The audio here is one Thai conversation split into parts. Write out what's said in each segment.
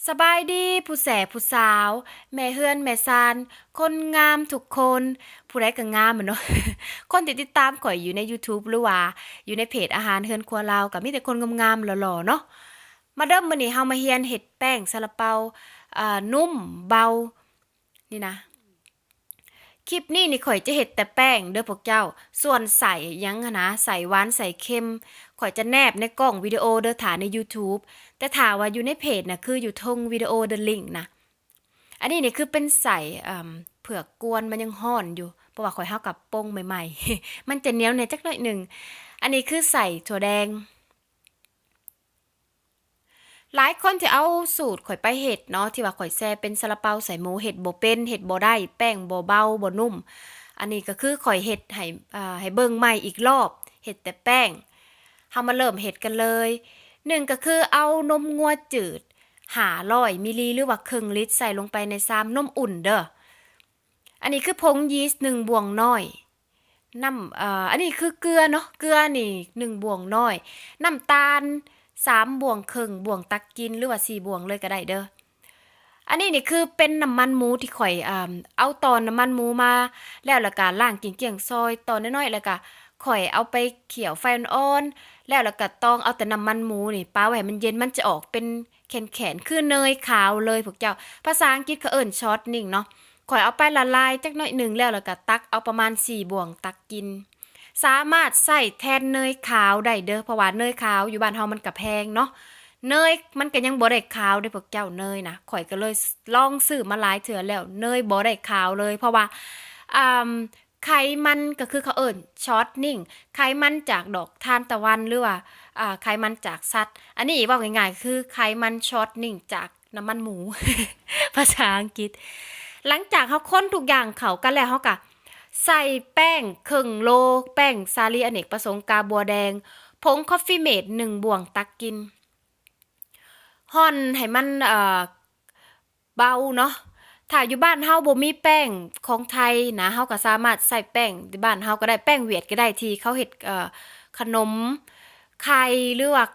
สบายดีผู้แสผู้สาวแม่เฮือนแม่ซานคนงามทุกคนผู้ใดก็งามอะเนาะ คนที่ติดตามข่อยอยู่ใน YouTube หรือว่าอยู่ในเพจอาหารเฮือนครัวเราก็มีแต่คนงามๆหล่อๆเนาะมาเด้อมื้อนี้เฮามาเรียนเฮ็ดแป้งซาลาเปานุ่มเบานี่นะ คลิปนี้นี่ข่อยจะเฮ็ดแต่แป้งเด้อพวกเจ้าส่วนใส่หยังหั้นนะใส่หวานใส่เค็มข่อยจะแนบในกล้องวิดีโอเด้อถ่าใน YouTube แต่ถ่าว่าอยู่ในเพจน่ะคืออยู่ทงวิดีโอเดอะลิงก์นะอันนี้นี่คือเป็นใส่เผือกกวนมันยังร้อนอยู่เพราะว่าข่อยเฮากับป้งใหม่ๆมันจะเหนียวแหน่จักหน่อยหนึงอันนี้คือใส่ถั่วแดง หลายคนที่เอาสูตรข่อยไปเฮ็ดเนาะที่ว่าข่อยแซ่เป็นซาลาเปาใส่หมูเฮ็ดบ่เป็นเฮ็ดบ่ได้แป้งบ่เบาบ่นุ่มอันนี้ก็คือข่อยเฮ็ดให้เบิ่งใหม่อีกรอบเฮ็ดแต่แป้งเฮามาเริ่มเฮ็ดกันเลยหนึ่งก็คือเอานมงัวจืด500มิลลิหรือว่าครึ่งลิตรใส่ลงไปในซามนมอุ่นเด้ออันนี้คือผงยีสต์1บวงน้อยน้ำอันนี้คือเกลือเนาะเกลือนี่1บวงน้อยน้ำตาล3 บวงครึ่งบวงตักกินหรือว่า4 บวงเลยก็ได้เด้ออันนี้นี่คือเป็นน้ำมันหมูที่ข่อยเอาตอนน้ำมันหมูมาแล้วก็ล้างเกลี้ยงๆซอยตอนน้อยๆแล้วก็ข่อยเอาไปเคี่ยวไฟอ่อนๆแล้วก็ตองเอาแต่น้ำมันหมูนี่ปาไว้ให้มันเย็นมันจะออกเป็นแข็งๆคือเนยขาวเลยพวกเจ้าภาษาอังกฤษเขาเอิ้นช็อตนิ่งเนาะข่อยเอาไปละลายจักหน่อยหนึงแล้วก็ตักเอาประมาณ4 บวงตักกิน สามารถใส่แทนเนยขาวได้เด้อเพราะว่าเนยขาวอยู่บ้านเฮามันก็แพงเนาะเนยมันก็ยังบ่ได้ขาวเด้อพวกเจ้าเนยนะข่อยก็เลยลองซื้อมาหลายเทื่อแล้วเนยบ่ได้ขาวเลยเพราะว่าอ่าไขมันก็คือเขาเอิ้นช็อตนิ่งไขมันจากดอกทานตะวันหรือว่าไขมันจากสัตว์อันนี้เว้าง่ายๆคือไขมันช็อตนิ่งจากน้ำมันหมูภาษาอังกฤษหลังจากเฮาคนทุกอย่างเข้ากันแล้วเฮาก็ ใส่แป้งครึ่งโลแป้งสาลีอเนกประสงค์กาบัวแดงผงคอฟฟี่เมด1 บวงตักกินห่อนให้มันเบาเนาะถ้าอยู่บ้านเฮาบ่มีแป้งของไทยนะเฮาก็สามารถใส่แป้งที่บ้านเฮาก็ได้แป้งเวียดก็ได้ที่เขาเฮ็ดขนมไข่หรือว่า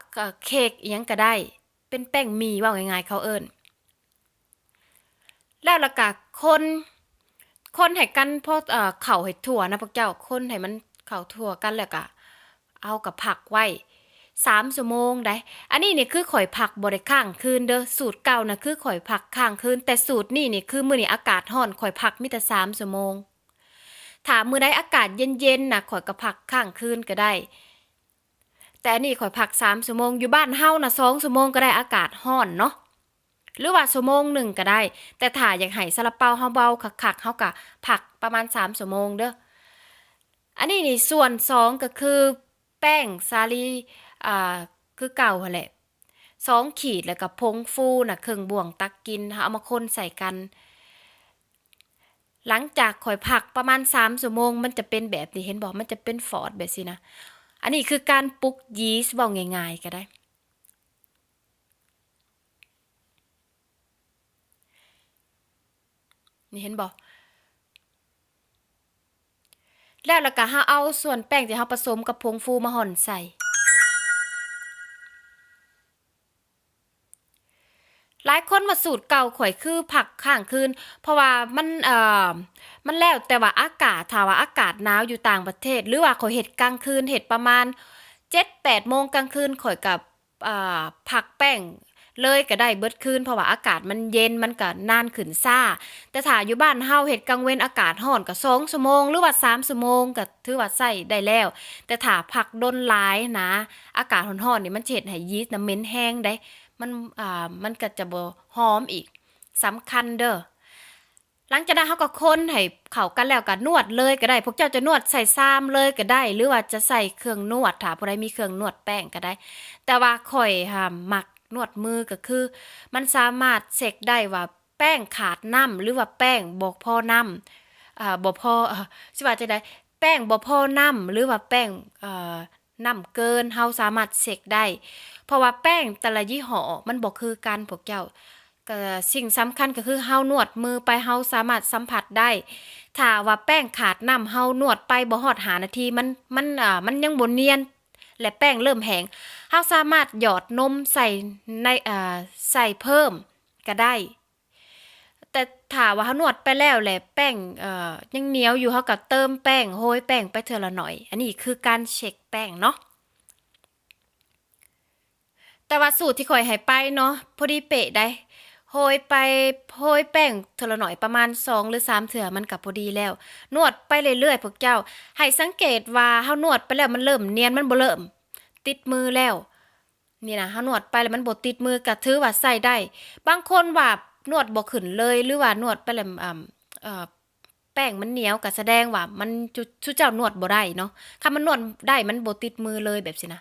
เค้กอิหยังก็ได้เป็นแป้งหมี่เว้าง่ายๆเขาเอิ้นแล้วก็คนให้กันพอเข้าให้ทั่วนะพวกเจ้าคนให้มันเข้าทั่วกันแล้วก็เอากับผักไว้3 ชั่วโมงได้อันนี้นี่คือข่อยผักบ่ได้ค้างคืนเด้อสูตรเก่านะคือข่อยผักค้างคืนแต่สูตรนี้นี่คือมื้อนี้อากาศร้อนข่อยผักมีแต่3 ชั่วโมงถ้ามื้อใดอากาศเย็นๆน่ะข่อยก็ผักค้างคืนก็ได้แต่อันนี้ข่อยผัก3 ชั่วโมงอยู่บ้านเฮาน่ะ2 ชั่วโมงก็ได้อากาศร้อนเนาะ หรือว่า1 ชั่วโมงก็ได้แต่ถ้าอยากให้ซาลาเปาเฮาเบาคักๆเฮาก็ผักประมาณ3 ชั่วโมงเด้ออันนี้นี่ส่วน2ก็คือแป้งสาลีอ่าคือเก่าหั่นแหละ2 ขีดแล้วก็ผงฟูน่ะครึ่งบวงตักกินเอามาคนใส่กันหลังจากข่อยผักประมาณ3 ชั่วโมงมันจะเป็นแบบนี้เห็นบ่มันจะเป็นฟอดแบบนี้นะอันนี้คือการปลุกยีสต์เว้าง่ายๆก็ได้นี่เห็นบ่แล้วก็เฮาเอาส่วนแป้งที่เฮาผสมกับผงฟูมาห่อนใส่ หลายคนว่าสูตรเก่าข่อยคือผักข้างคืนเพราะว่ามันแล้วแต่ว่าอากาศถ้าว่าอากาศหนาวอยู่ต่างประเทศหรือว่าข่อยเฮ็ดกลางคืนเฮ็ดประมาณ7-8โมงกลางคืนข่อยก็พักแป้งเลยก็ได้เบิดคืนเพราะว่าอากาศมันเย็นมันก็นานขึ้นซ่าแต่ถ้าอยู่บ้านเฮาเฮ็ดกลางเว้นอากาศร้อนก็2 ชั่วโมงหรือว่า3 ชั่วโมงก็ถือว่าใช้ได้แล้วแต่ถ้าพักดนหลายนะอากาศร้อนๆนี่มันสิเฮ็ดให้ยีสต์น่ะเหม็นแรงได้ มันก็จะบ่หอมอีกสำคัญเด้อหลังจากนั้นเราก็คนให้เข้ากันแล้วก็นวดเลยก็ได้พวกเจ้าจะนวดใส่ซ้ำเลยก็ได้หรือว่าจะใส่เครื่องนวดถ้าผู้ใดมีเครื่องนวดแป้งก็ได้แต่ว่าข่อยมักนวดมือก็คือมันสามารถเช็คได้ว่าแป้งขาดน้ำหรือว่าแป้งบ่พอน้ำบ่พอสิว่าจังได๋แป้งบ่พอน้ำหรือว่าแป้งน้ำเกินเฮาสามารถเช็คได้เพราะว่าแป้งแต่ละยี่ห้อมันบ่คือกันพวกเจ้าก็สิ่งสำคัญก็คือเฮานวดมือไปเฮาสามารถสัมผัสได้ถ้าว่าแป้งขาดน้ำเฮานวดไปบ่ฮอด5นาทีมันยังบ่เนียนและแป้งเริ่มแห้งเฮาสามารถหยอดนมใส่ในใส่เพิ่ม ก็ได้แต่ถ้าว่าเฮานวดไปแล้วแหละแป้งยังเหนียวอยู่เฮาก็เติมแป้งโรยแป้งไปเทื่อละหน่อยอันนี้คือการเช็กแป้งเนาะแต่ว่าสูตรที่ข่อยให้ไปเนาะพอดีเป๊ะได้โรยแป้งเทื่อละหน่อยประมาณ2หรือ3เทื่อมันก็พอดีแล้วนวดไปเรื่อยๆพวกเจ้าให้สังเกตว่าเฮานวดไปแล้วมันเริ่มเนียนมันบ่เริ่มติดมือแล้วนี่นะเฮานวดไปแล้วมันบ่ติดมือก็ถือว่าใช้ได้บางคนว่านวดบ่ขึ้นเลยหรือว่านวดไปแล้วแป้งมันเหนียวก็แสดงว่ามันชุเจ้านวดบ่ได้เนาะถ้ามันนวดได้มันบ่ติดมือเลยแบบสินะ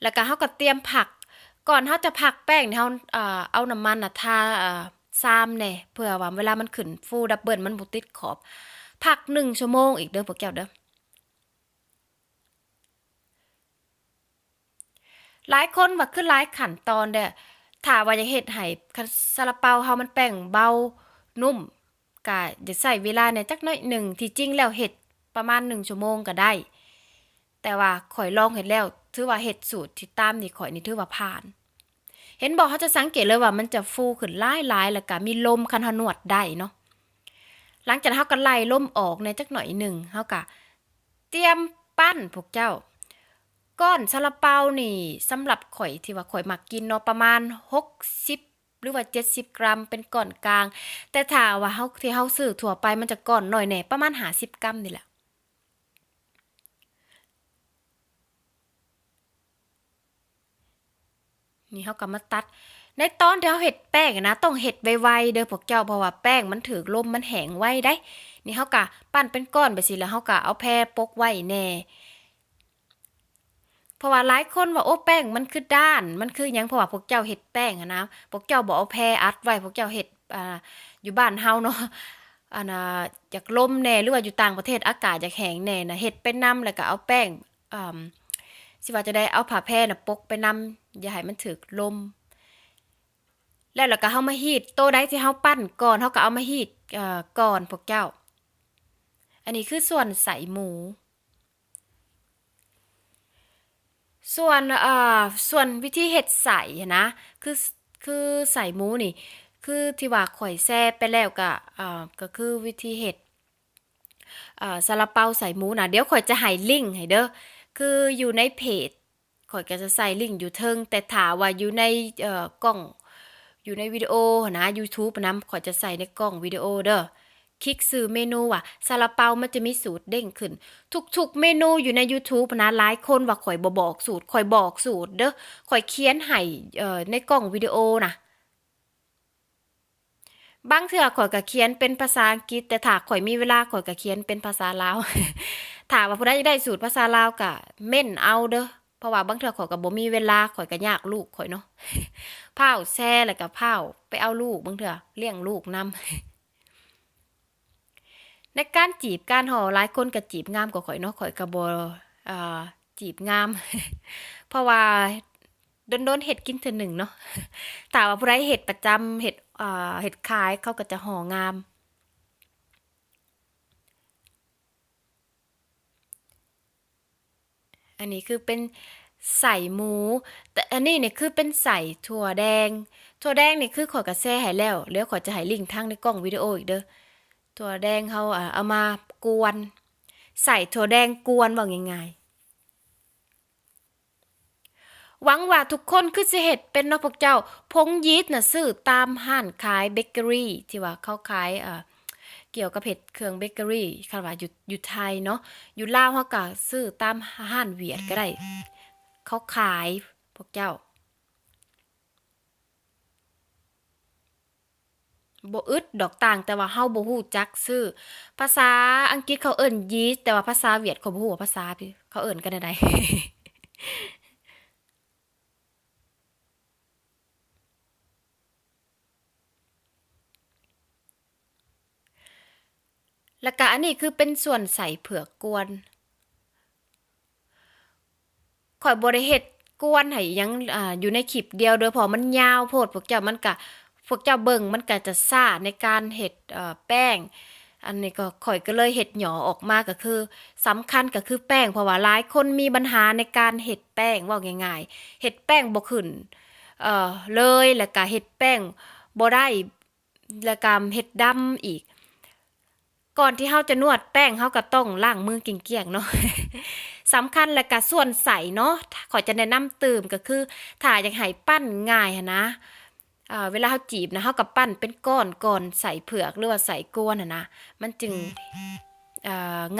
แล้วก็เฮาก็เตรียมผักก่อนเฮาจะผักแป้งนี่เฮาเอาน้ำมันน่ะทาซามแหน่เพื่อว่าเวลามันขึ้นฟูดับเบิลมันบ่ติดขอบผัก1ชั่วโมงอีกเด้อพวกแก้วเด้อหลายคนว่าคือหลายขั้นตอนเด้อถ้าว่าอยากเฮ็ดให้คันซาลาเปาเฮามันแป้งเบานุ่มก็จะใช้เวลาเนี่ยจักหน่อยหนึ่งที่จริงแล้วเฮ็ดประมาณ1ชั่วโมงก็ได้ แต่ว่าข่อยลองเฮ็ดแล้วถือว่าเฮ็ดสูตรที่ตามนี่ข่อยนี่ถือว่าผ่านเห็นบ่เขาจะสังเกตเลยว่ามันจะฟูขึ้นหลายๆแล้วก็มีลมคันเฮานวดได้เนาะหลังจากนั้นเฮาก็ไล่ลมออกในจักหน่อยหนึ่งเฮาก็เตรียมปั้นพวกเจ้าก้อนซาลาเปานี่สำหรับข่อยที่ว่าข่อยมักกินเนาะประมาณ60หรือว่า70กรัมเป็นก้อนกลางแต่ถ้าว่าเฮาที่เฮาซื้อทั่วไปมันจะก้อนน้อยแหน่ประมาณ50กรัมนี่แหละ นี่เขาก็มาตัดในตอนที่เขาเฮ็ดแป้งอะนะต้องเฮ็ดไวๆเด้อพวกเจ้าเพราะว่าแป้งมันถูกลมมันแห้งไวได้นี่เขาก็ปั้นเป็นก้อนไปสิแล้วเขาก็เอาแพรปกไว้แน่เพราะว่าหลายคนว่าโอ้แป้งมันคือด้านมันคือหยังเพราะว่าพวกเจ้าเฮ็ดแป้งอะนะพวกเจ้าบ่เอาแพรอัดไว้พวกเจ้าเฮ็ดอยู่บ้านเฮาเนาะอันน่ะอยากลมแน่หรือว่าอยู่ต่างประเทศอากาศอยากแห้งแน่น่ะเฮ็ดไปนำแล้วก็เอาแป้งอ่าสิว่าจะได้เอาผ้าแพรน่ะปกไปนำอย่าให้มันถูกลม แล้วก็เฮามาฮีตโตใดที่เฮาปั้นก่อนเฮาก็เอามาฮีตก่อนพวกเจ้าอันนี้คือส่วนใส่หมูส่วนส่วนวิธีเฮ็ดใส่นะคือคือใส่หมูนี่คือที่ว่าข่อยแซ่ไปแล้วก็คือวิธีเฮ็ดซาลาเปาใส่หมูน่ะเดี๋ยวข่อยจะให้ลิงก์ให้เด้อคืออยู่ในเพจข่อยก็จะใส่ลิงก์อยู่เทิงแต่ถ้าว่าอยู่ในกล้อง อยู่ในวิดีโอนะ YouTube นะขอยจะใส่ในกล้องวิดีโอเด้อคลิกซื้อเมนูว่ะซาลาเปามันจะมีสูตรเด้งขึ้นทุกๆเมนูอยู่ใน YouTube นะหลายคนว่าข่อยบ่บอกสูตรข่อยบอกสูตรเด้อข่อยเขียนให้ในกล้องวิดีโอนะบางเทื่อข่อยก็เขียนเป็นภาษาอังกฤษแต่ถ้าข่อยมีเวลาข่อยก็เขียนเป็นภาษาลาวถ้าว่าผู้ใดอยากได้สูตรภาษาลาวก็เม่นเอาเด้อเพราะว่าบางเทื่อข่อยก็บ่มีเวลาข่อยก็ยากลูกข่อยเนาะพาวแซ่แล้วก็พาวไปเอาลูกบางเทื่อเลี้ยงลูกนำในการจีบการห่อหลายคนก็จีบงามกว่าข่อยเนาะข่อยก็บ่จีบงามเพราะว่าโดนๆเฮ็ดกินเทื่อหนึ่งเนาะถ้าว่าผู้ใดเฮ็ดประจำเฮ็ดขายเขาก็จะห่องาม อันนี้คือเป็นใส่หมูแต่อันนี้เนี่ยคือเป็นใส่ถั่วแดงถั่วแดงนี่คือขอยกระแซ่ให้แล้วแล้วขอยจะให้ลิงก์ทางในกล้องวิดีโออีกเด้อถั่วแดงเขาเอามากวนใส่ถั่วแดงกวนว่าง่ายๆหวังว่าทุกคนคือสิเฮ็ดเป็นเนาะพวกเจ้าผงยีสต์น่ะซื้อตามห้านขายเบเกอรี่ที่ว่าเขาขายเกี่ยวกับเฮ็ดเครื่องเบเกอรี่คันว่าอยู่ไทยเนาะอยู่ลาวเฮาก็ซื้อตามห้านเวียดก็ได้เขาขายพวกเจ้า บ่อึดดอกต่างแต่ว่าเฮาบ่ฮู้จักชื่อภาษาอังกฤษเขาเอิ้น yeast แต่ว่าภาษาเวียดเขาบ่ฮู้ว่าภาษาพี่เขาเอิ้นกันจั่งใดแล้วก็อันนี้คือเป็นส่วนใส่เผือกกวนข้อยบ่ได้เฮ็ดกวนให้หยังอยู่ในคลิปเดียวเด้อเพราะมันยาวโพดพวกเจ้าเบิ่งมันก็จะช้าในการเฮ็ดแป้งอันนี้ก็ข้อยก็เลยเฮ็ดหย่อออกมาก็คือสำคัญก็คือแป้งเพราะว่าหลายคนมีปัญหาในการเฮ็ดแป้งเว้าง่ายๆเฮ็ดแป้งบ่ขึ้นเลยแล้วก็เฮ็ดแป้ง บ่ได้แล้วก็เฮ็ดดำอีก ก่อนที่เฮาจะนวดแป้งเฮาก็ต้องล้างมือเกลี้ยงๆเนาะ สำคัญและก็ส่วนใสเนาะขอยจะแนะนำเติมก็คือถ้าอยากให้ปั้นง่ายหั้นนะเวลาเฮาจีบนะเฮาก็ปั้นเป็นก้อนก่อนใส่เผือกหรือว่าใส่กวนนะมันจึง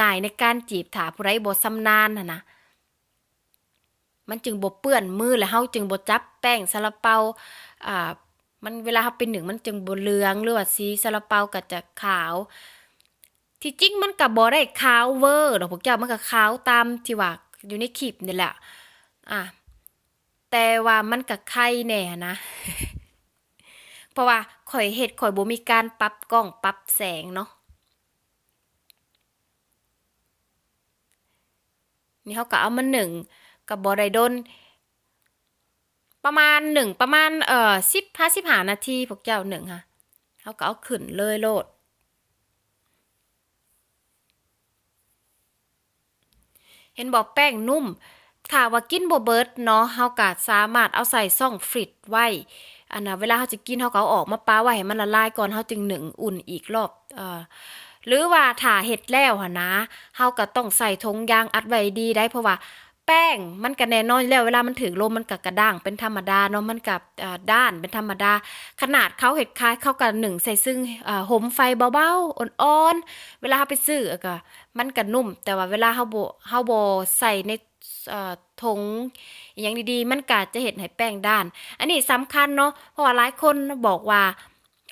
ง่ายในการจีบถ้าผู้ใดบ่ชำนาญนะมันจึงบ่เปื้อนมือและเฮาจึงบ่จับแป้งซาลาเปาอ่ามันเวลาเฮาไปนึ่งมันจึงบ่เหลืองหรือว่าสีซาลาเปาก็จะขาว ที่จริงมันก็บ่ได้ขาวเวอร์ดอกพวกเจ้ามันก็ขาวตามที่ว่าอยู่ในคลิปนี่แหละอ่ะแต่ว่ามันก็ไข่แน่นะ เพราะว่าข่อยบ่มีการปรับกล้องปรับแสงเนาะนี่เขาก็เอามาหนึ่งก็บ่ได้โดนประมาณ15-15 นาทีพวกเจ้าหนึ่งค่ะเขาก็เอาขึ้นเลยโลด เห็นบอกแป้งนุ่มถ้าว่ากินบ่เบิดเนาะเฮาก็สามารถเอาใส่ช่องฟรีซไว้อันน่ะเวลาเฮาจะกินเฮาก็เอาออกมาปาไว้ให้มันละลายก่อนเฮาจึงนึ่งอุ่นอีกรอบหรือว่าถ้าเฮ็ดแล้วหั่นนะเฮาก็ต้องใส่ถุงยางอัดไว้ดีได้เพราะว่าแป้งมันก็แน่นอนอยู่แล้วเวลามันถึงลมมันก็กระด้างเป็นธรรมดาเนาะมันก็ด้านเป็นธรรมดาขนาดเขาเฮ็ดคล้ายเขาก็นึ่งใส่ซึ่งหมไฟเบาๆอ่อนๆเวลาเฮาไปซื้อก็ มันก็นุ่มแต่ว่าเวลาเฮาบ่ใส่ในถุงอหยังดีๆมันก็จะเฮ็ดให้แป้งด้านอันนี้สำคัญเนาะเพราะว่าหลายคนบอกว่า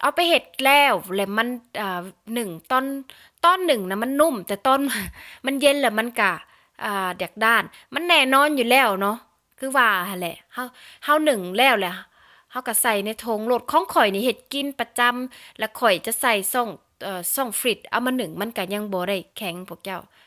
เอาไปเฮ็ดแล้วมัน1ตอนหนึ่งนะมันนุ่มแต่ตอนมันเย็นแล้วมันก็อยากด้านมันแน่นอนอยู่แล้วเนาะคือว่าหั่นแหละเฮานึ่งแล้วแหละเฮาก็ใส่ในถุงโลดของข่อยนี่เฮ็ดกินประจำแล้วข่อยจะใส่ซ่องฟรีซเอามานึ่งมันก็ยังบ่ได้แข็งพวกเจ้า